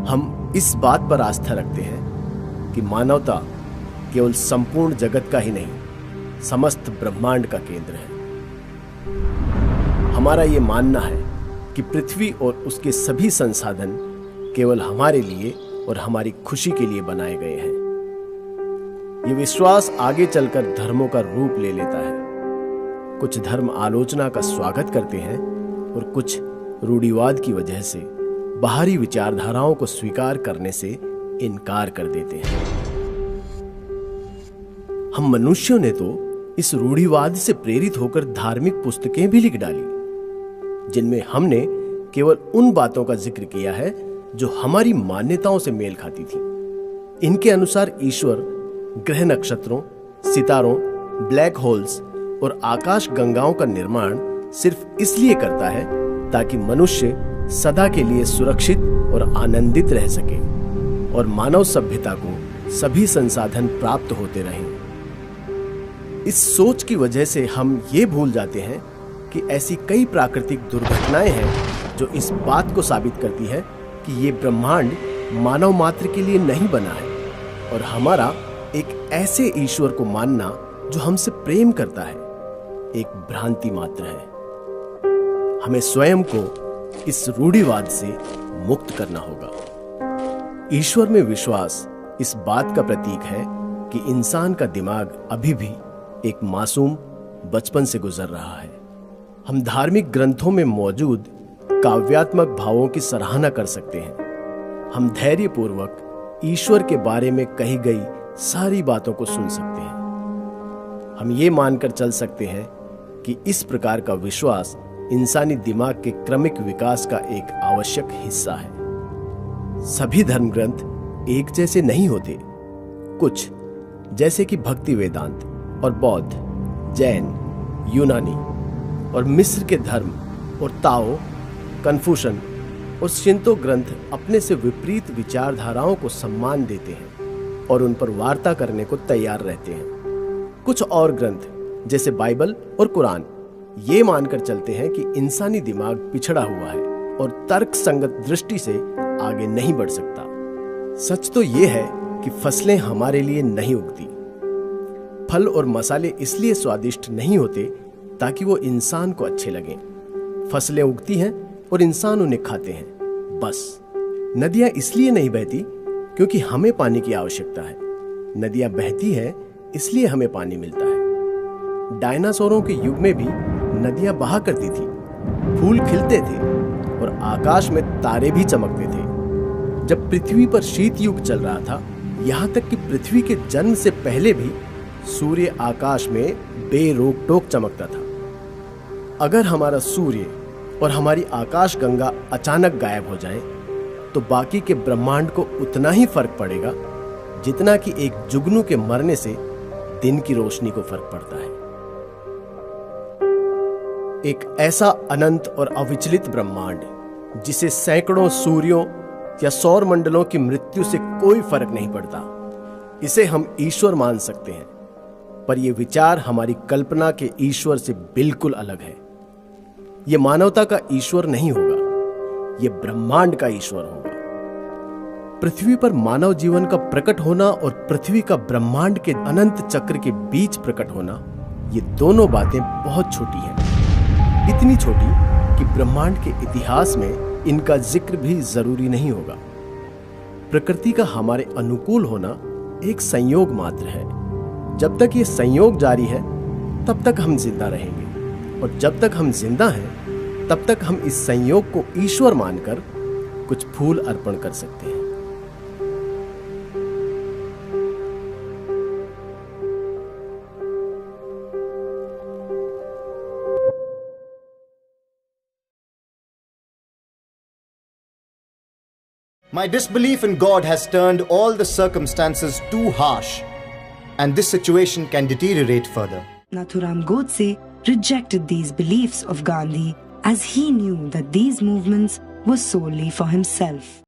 हम इस बात पर आस्था रखते हैं कि मानवता केवल संपूर्ण जगत का ही नहीं, समस्त ब्रह्मांड का केंद्र है। हमारा ये मानना है कि पृथ्वी और उसके सभी संसाधन केवल हमारे लिए और हमारी खुशी के लिए बनाए गए हैं। ये विश्वास आगे चलकर धर्मों का रूप ले लेता है। कुछ धर्म आलोचना का स्वागत करते हैं और कुछ रूढ़िवाद की वजह से बाहरी विचारधाराओं को स्वीकार करने से इनकार कर देते हैं। हम मनुष्यों ने तो इस रूढ़िवाद से प्रेरित होकर धार्मिक पुस्तकें भी लिख डाली, जिनमें हमने केवल उन बातों का जिक्र किया है जो हमारी मान्यताओं से मेल खाती थी। इनके अनुसार ईश्वर ग्रह नक्षत्रों, सितारों, ब्लैक होल्स और आकाश गंगाओं का निर्माण सिर्फ इसलिए करता है ताकि मनुष्य सदा के लिए सुरक्षित और आनंदित रह सके और मानव सभ्यता को सभी संसाधन प्राप्त होते रहें। इस सोच की वजह से हम ये भूल जाते हैं कि ऐसी कई प्राकृतिक दुर्घटनाएं हैं जो इस बात को साबित करती है कि ये ब्रह्मांड मानव मात्र के लिए नहीं बना है और हमारा एक ऐसे ईश्वर को मानना जो हमसे प्रेम करता है एक भ्रांति मात्र है। हमें स्वयं को इस रूढ़िवाद से मुक्त करना होगा। ईश्वर में विश्वास इस बात का प्रतीक है कि इंसान का दिमाग अभी भी एक मासूम बचपन से गुजर रहा है। हम धार्मिक ग्रंथों में मौजूद काव्यात्मक भावों की सराहना कर सकते हैं। हम धैर्यपूर्वक ईश्वर के बारे में कही गई सारी बातों को सुन सकते हैं। हम ये मानकर चल सकते हैं कि इस प्रकार का विश्वास इंसानी दिमाग के क्रमिक विकास का एक आवश्यक हिस्सा है। सभी धर्म ग्रंथ एक जैसे नहीं होते। कुछ जैसे कि भक्ति वेदांत और बौद्ध, जैन, यूनानी और मिस्र के धर्म और ताओ, कन्फ्यूशन और शिंतो ग्रंथ अपने से विपरीत विचारधाराओं को सम्मान देते हैं और उन पर वार्ता करने को तैयार रहते हैं। कुछ और ग्रंथ जैसे बाइबल और कुरान ये मानकर चलते हैं कि इंसानी दिमाग पिछड़ा हुआ है और तर्क संगत दृष्टि से आगे नहीं बढ़ सकता। सच तो ये है कि फसलें हमारे लिए नहीं उगती। फल और मसाले इसलिए स्वादिष्ट नहीं होते ताकि वो इंसान को अच्छे लगें। फसलें उगती हैं और इंसान उन्हें खाते हैं, बस। नदियां इसलिए नहीं बहती क्योंकि हमें पानी की आवश्यकता है। नदियां बहती हैं इसलिए हमें पानी मिलता है। डायनासोरों के युग में भी नदियां बहा करती थी, फूल खिलते थे और आकाश में तारे भी चमकते थे। जब पृथ्वी पर शीत युग चल रहा था, यहाँ तक कि पृथ्वी के जन्म से पहले भी सूर्य आकाश में बेरोक टोक चमकता था। अगर हमारा सूर्य और हमारी आकाश गंगा अचानक गायब हो जाए तो बाकी के ब्रह्मांड को उतना ही फर्क पड़ेगा जितना कि एक जुगनू के मरने से दिन की रोशनी को फर्क पड़ता है। एक ऐसा अनंत और अविचलित ब्रह्मांड जिसे सैकड़ों सूर्यों या सौर मंडलों की मृत्यु से कोई फर्क नहीं पड़ता, इसे हम ईश्वर मान सकते हैं। पर यह विचार हमारी कल्पना के ईश्वर से बिल्कुल अलग है। यह मानवता का ईश्वर नहीं होगा, यह ब्रह्मांड का ईश्वर होगा। पृथ्वी पर मानव जीवन का प्रकट होना और पृथ्वी का ब्रह्मांड के अनंत चक्र के बीच प्रकट होना, ये दोनों बातें बहुत छोटी हैं। इतनी छोटी कि ब्रह्मांड के इतिहास में इनका जिक्र भी जरूरी नहीं होगा। प्रकृति का हमारे अनुकूल होना एक संयोग मात्र है। जब तक ये संयोग जारी है तब तक हम जिंदा रहेंगे और जब तक हम जिंदा हैं तब तक हम इस संयोग को ईश्वर मानकर कुछ फूल अर्पण कर सकते हैं। My disbelief in God has turned all the circumstances too harsh, and this situation can deteriorate further. Nathuram Godse rejected these beliefs of Gandhi as he knew that these movements were solely for himself.